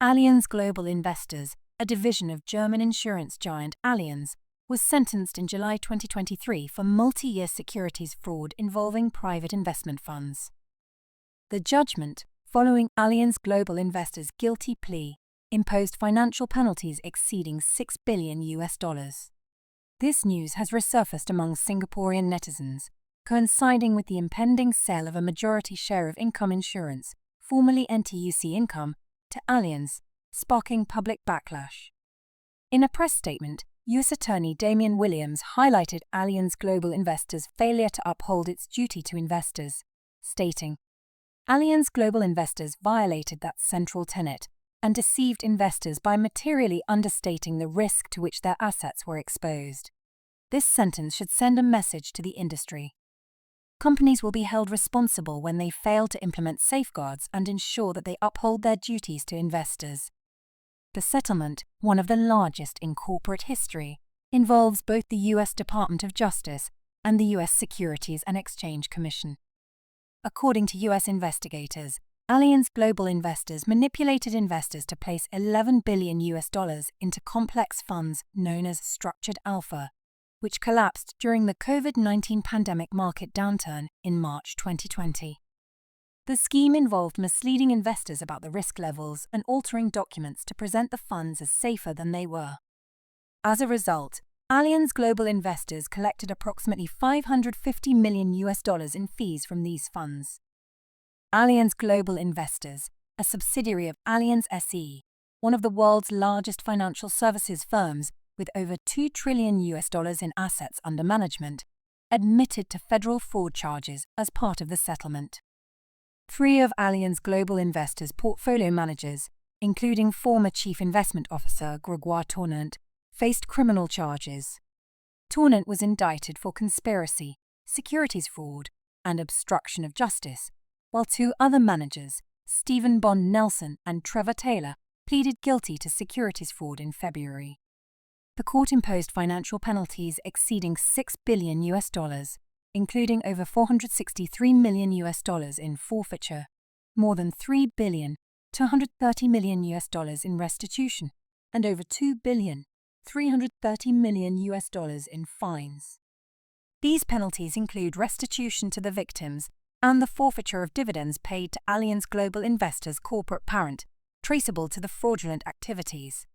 Allianz Global Investors, a division of German insurance giant Allianz, was sentenced in July 2023 for multi-year securities fraud involving private investment funds. The judgment, following Allianz Global Investors' guilty plea, imposed financial penalties exceeding $6 billion. This news has resurfaced among Singaporean netizens, coinciding with the impending sale of a majority share of Income Insurance, formerly NTUC Income, to Allianz, sparking public backlash. In a press statement, U.S. Attorney Damian Williams highlighted Allianz Global Investors' failure to uphold its duty to investors, stating, "Allianz Global Investors violated that central tenet and deceived investors by materially understating the risk to which their assets were exposed. This sentence should send a message to the industry. Companies will be held responsible when they fail to implement safeguards and ensure that they uphold their duties to investors." The settlement, one of the largest in corporate history, involves both the U.S. Department of Justice and the U.S. Securities and Exchange Commission. According to U.S. investigators, Allianz Global Investors manipulated investors to place $11 billion into complex funds known as Structured Alpha, which collapsed during the COVID-19 pandemic market downturn in March 2020. The scheme involved misleading investors about the risk levels and altering documents to present the funds as safer than they were. As a result, Allianz Global Investors collected approximately $550 million in fees from these funds. Allianz Global Investors, a subsidiary of Allianz SE, one of the world's largest financial services firms with over $2 trillion in assets under management, admitted to federal fraud charges as part of the settlement. 3 of Allianz Global Investors' portfolio managers, including former Chief Investment Officer Gregoire Tournant, faced criminal charges. Tournant was indicted for conspiracy, securities fraud, and obstruction of justice, while 2 other managers, Stephen Bond Nelson and Trevor Taylor, pleaded guilty to securities fraud in February. The court imposed financial penalties exceeding $6 billion, including over $463 million in forfeiture, more than $3 billion, $230 million in restitution, and over $2 billion, $330 million in fines. These penalties include restitution to the victims and the forfeiture of dividends paid to Allianz Global Investors' corporate parent, traceable to the fraudulent activities.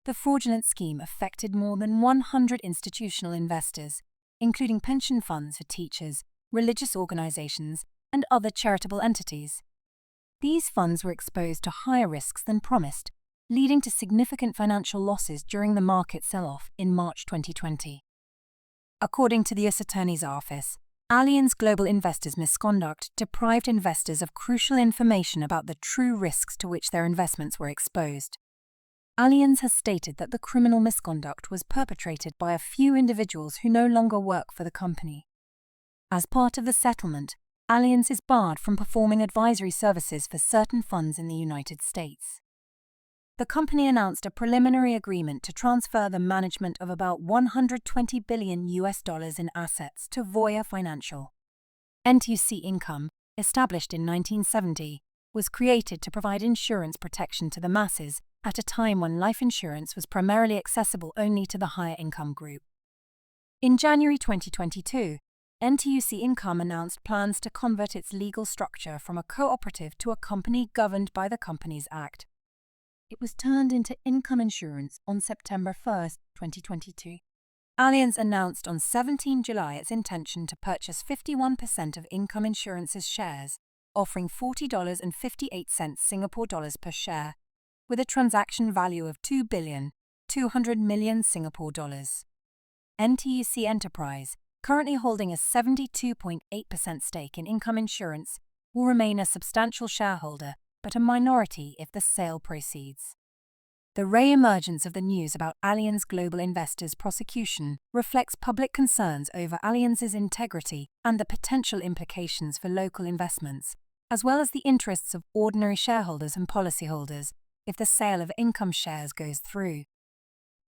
The fraudulent scheme affected more than 100 institutional investors, including pension funds for teachers, religious organizations, and other charitable entities. These funds were exposed to higher risks than promised, leading to significant financial losses during the market sell-off in March 2020. According to the U.S. Attorney's Office, Allianz Global Investors' misconduct deprived investors of crucial information about the true risks to which their investments were exposed. Allianz has stated that the criminal misconduct was perpetrated by a few individuals who no longer work for the company. As part of the settlement, Allianz is barred from performing advisory services for certain funds in the United States. The company announced a preliminary agreement to transfer the management of about $120 billion in assets to Voya Financial. NTUC Income, established in 1970, was created to provide insurance protection to the masses at a time when life insurance was primarily accessible only to the higher income group. In January 2022, NTUC Income announced plans to convert its legal structure from a cooperative to a company governed by the Companies Act. It was turned into Income Insurance on September 1, 2022. Allianz announced on 17 July its intention to purchase 51% of Income Insurance's shares, offering $40.58 Singapore dollars per share, with a transaction value of $2.2 billion Singapore dollars. NTUC Enterprise, currently holding a 72.8% stake in Income Insurance, will remain a substantial shareholder, but a minority if the sale proceeds. The re-emergence of the news about Allianz Global Investors' prosecution reflects public concerns over Allianz's integrity and the potential implications for local investments, as well as the interests of ordinary shareholders and policyholders if the sale of income shares goes through.